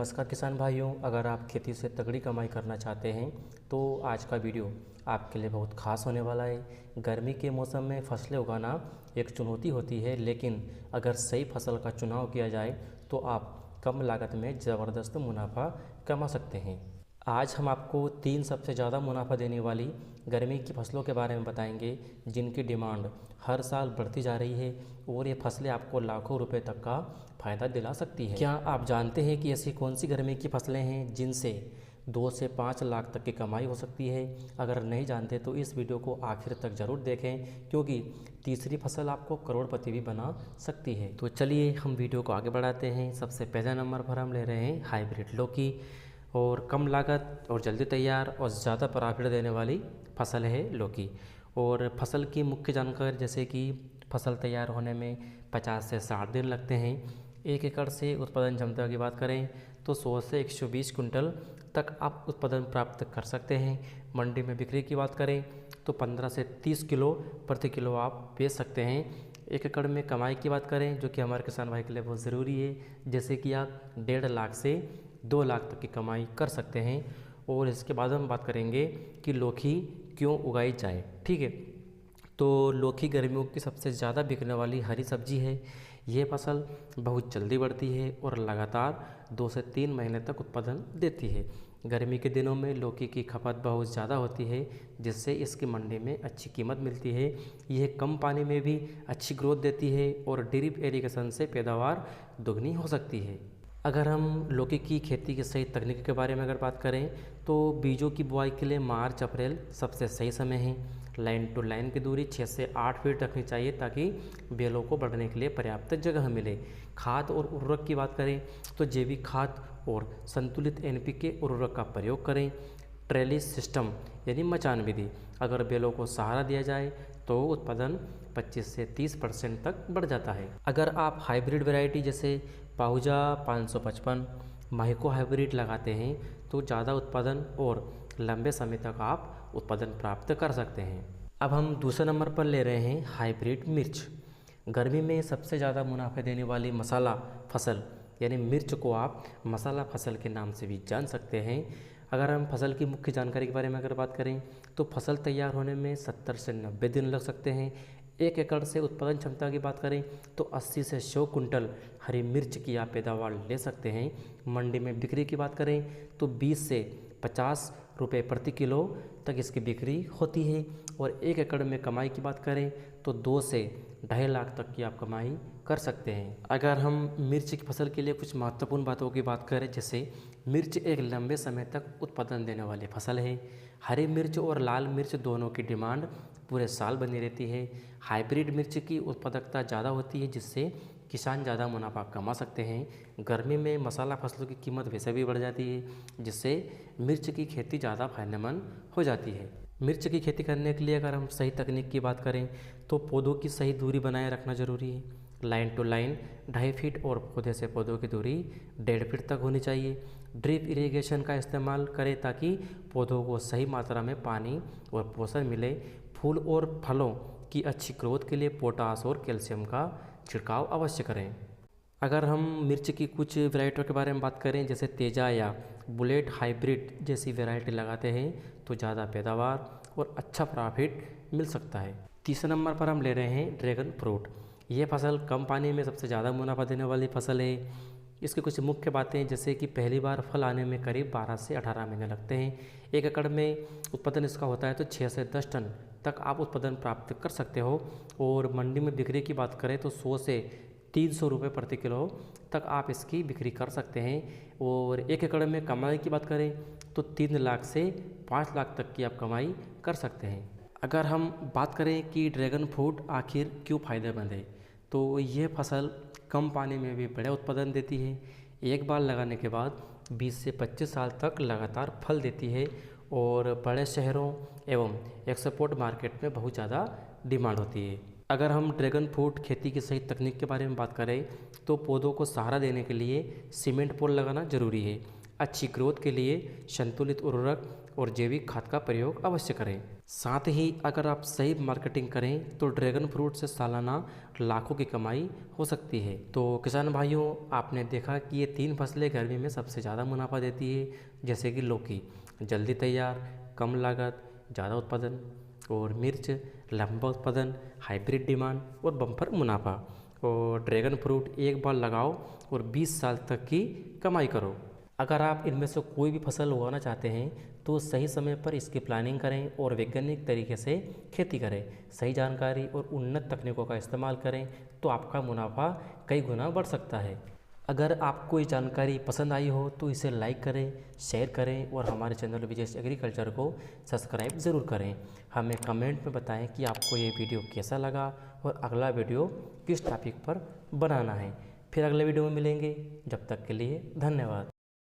नमस्कार किसान भाइयों, अगर आप खेती से तगड़ी कमाई करना चाहते हैं तो आज का वीडियो आपके लिए बहुत खास होने वाला है। गर्मी के मौसम में फसलें उगाना एक चुनौती होती है, लेकिन अगर सही फसल का चुनाव किया जाए तो आप कम लागत में ज़बरदस्त मुनाफा कमा सकते हैं। आज हम आपको 3 सबसे ज़्यादा मुनाफा देने वाली गर्मी की फसलों के बारे में बताएंगे, जिनकी डिमांड हर साल बढ़ती जा रही है और ये फसलें आपको लाखों रुपए तक का फ़ायदा दिला सकती है। क्या आप जानते हैं कि ऐसी कौन सी गर्मी की फसलें हैं जिनसे 2 से 5 लाख तक की कमाई हो सकती है? अगर नहीं जानते तो इस वीडियो को आखिर तक ज़रूर देखें, क्योंकि तीसरी फसल आपको करोड़पति भी बना सकती है। तो चलिए हम वीडियो को आगे बढ़ाते हैं। सबसे पहले नंबर पर हम ले रहे हैं हाइब्रिड लौकी, और कम लागत और जल्दी तैयार और ज़्यादा प्रॉफिट देने वाली फसल है लौकी। और फसल की मुख्य जानकारी, जैसे कि फसल तैयार होने में 50 से 60 दिन लगते हैं। 1 एकड़ से उत्पादन क्षमता की बात करें तो 100 से 120 कुंटल तक आप उत्पादन प्राप्त कर सकते हैं। मंडी में बिक्री की बात करें तो 15 से 30 किलो प्रति किलो आप बेच सकते हैं। 1 एकड़ में कमाई की बात करें, जो कि हमारे किसान भाई के लिए बहुत ज़रूरी है, जैसे कि आप 1.5 लाख से 2 लाख तक की कमाई कर सकते हैं। और इसके बाद हम बात करेंगे कि लौकी क्यों उगाई जाए। ठीक है, तो लौकी गर्मियों की सबसे ज़्यादा बिकने वाली हरी सब्जी है। ये फसल बहुत जल्दी बढ़ती है और लगातार 2 से 3 महीने तक उत्पादन देती है। गर्मी के दिनों में लौकी की खपत बहुत ज़्यादा होती है, जिससे इसकी मंडी में अच्छी कीमत मिलती है। यह कम पानी में भी अच्छी ग्रोथ देती है और ड्रिप इरिगेशन से पैदावार दोगुनी हो सकती है। अगर हम लौकी की खेती की सही तकनीक के बारे में अगर बात करें तो बीजों की बुआई के लिए मार्च अप्रैल सबसे सही समय है। लाइन टू लाइन की दूरी 6 से 8 फीट रखनी चाहिए, ताकि बेलों को बढ़ने के लिए पर्याप्त जगह मिले। खाद और उर्वरक की बात करें तो जैविक खाद और संतुलित NPK उर्वरक का प्रयोग करें। ट्रेलिस सिस्टम यानी मचान विधि, अगर बेलों को सहारा दिया जाए तो उत्पादन 25 से 30% तक बढ़ जाता है। अगर आप हाइब्रिड वैरायटी जैसे पाहुजा 555 माहिको हाइब्रिड लगाते हैं तो ज़्यादा उत्पादन और लंबे समय तक आप उत्पादन प्राप्त कर सकते हैं। अब हम दूसरे नंबर पर ले रहे हैं हाइब्रिड मिर्च। गर्मी में सबसे ज़्यादा मुनाफे देने वाली मसाला फसल यानी मिर्च को आप मसाला फसल के नाम से भी जान सकते हैं। अगर हम फसल की मुख्य जानकारी के बारे में अगर बात करें तो फसल तैयार होने में 70 से 90 दिन लग सकते हैं। 1 एकड़ से उत्पादन क्षमता की बात करें तो 80 से 100 कुंटल हरी मिर्च की आप पैदावार ले सकते हैं। मंडी में बिक्री की बात करें तो 20 से 50 रुपये प्रति किलो तक इसकी बिक्री होती है। और 1 एकड़ में कमाई की बात करें तो 2 से 2.5 लाख तक की आप कमाई कर सकते हैं। अगर हम मिर्च की फसल के लिए कुछ महत्वपूर्ण बातों की बात करें, जैसे मिर्च एक लंबे समय तक उत्पादन देने वाली फसल है। हरी मिर्च और लाल मिर्च दोनों की डिमांड पूरे साल बनी रहती है। हाइब्रिड मिर्च की उत्पादकता ज़्यादा होती है, जिससे किसान ज़्यादा मुनाफा कमा सकते हैं। गर्मी में मसाला फसलों की कीमत वैसे भी बढ़ जाती है, जिससे मिर्च की खेती ज़्यादा फायदेमंद हो जाती है। मिर्च की खेती करने के लिए अगर हम सही तकनीक की बात करें तो पौधों की सही दूरी बनाए रखना जरूरी है। लाइन टू लाइन 2.5 फीट और पौधे से पौधों की दूरी 1.5 फीट तक होनी चाहिए। ड्रिप इरिगेशन का इस्तेमाल करें ताकि पौधों को सही मात्रा में पानी और पोषण मिले। फूल और फलों की अच्छी ग्रोथ के लिए पोटास और कैल्शियम का छिड़काव अवश्य करें। अगर हम मिर्च की कुछ वैरायटियों के बारे में बात करें, जैसे तेजा या बुलेट हाइब्रिड जैसी वैरायटी लगाते हैं तो ज़्यादा पैदावार और अच्छा प्रॉफिट मिल सकता है। तीसरे नंबर पर हम ले रहे हैं ड्रैगन फ्रूट। ये फसल कम पानी में सबसे ज़्यादा मुनाफा देने वाली फसल है। इसकी कुछ मुख्य बातें, जैसे कि पहली बार फल आने में करीब 12 से 18 महीने लगते हैं। 1 एकड़ में उत्पादन इसका होता है तो 6 से 10 टन तक आप उत्पादन प्राप्त कर सकते हो। और मंडी में बिक्री की बात करें तो 100 से 300 रुपये प्रति किलो तक आप इसकी बिक्री कर सकते हैं। और 1 एकड़ में कमाई की बात करें तो 3 लाख से 5 लाख तक की आप कमाई कर सकते हैं। अगर हम बात करें कि ड्रैगन फ्रूट आखिर क्यों फ़ायदेमंद है, तो ये फसल कम पानी में भी बड़े उत्पादन देती है। एक बार लगाने के बाद 20 से 25 साल तक लगातार फल देती है और बड़े शहरों एवं एक्सपोर्ट मार्केट में बहुत ज़्यादा डिमांड होती है। अगर हम ड्रैगन फ्रूट खेती की सही तकनीक के बारे में बात करें तो पौधों को सहारा देने के लिए सीमेंट पोल लगाना जरूरी है। अच्छी ग्रोथ के लिए संतुलित उर्वरक और जैविक खाद का प्रयोग अवश्य करें। साथ ही अगर आप सही मार्केटिंग करें तो ड्रैगन फ्रूट से सालाना लाखों की कमाई हो सकती है। तो किसान भाइयों, आपने देखा कि ये 3 फसलें गर्मी में सबसे ज़्यादा मुनाफा देती है, जैसे कि लौकी जल्दी तैयार, कम लागत, ज़्यादा उत्पादन, और मिर्च लंबा उत्पादन, हाइब्रिड डिमांड और बम्पर मुनाफा। और ड्रैगन फ्रूट एक बार लगाओ और 20 साल तक की कमाई करो। अगर आप इनमें से कोई भी फसल उगाना चाहते हैं तो सही समय पर इसकी प्लानिंग करें और वैज्ञानिक तरीके से खेती करें। सही जानकारी और उन्नत तकनीकों का इस्तेमाल करें तो आपका मुनाफा कई गुना बढ़ सकता है। अगर आपको ये जानकारी पसंद आई हो तो इसे लाइक करें, शेयर करें और हमारे चैनल विजय एग्रीकल्चर को सब्सक्राइब ज़रूर करें। हमें कमेंट में बताएं कि आपको ये वीडियो कैसा लगा और अगला वीडियो किस टॉपिक पर बनाना है। फिर अगले वीडियो में मिलेंगे। जब तक के लिए धन्यवाद।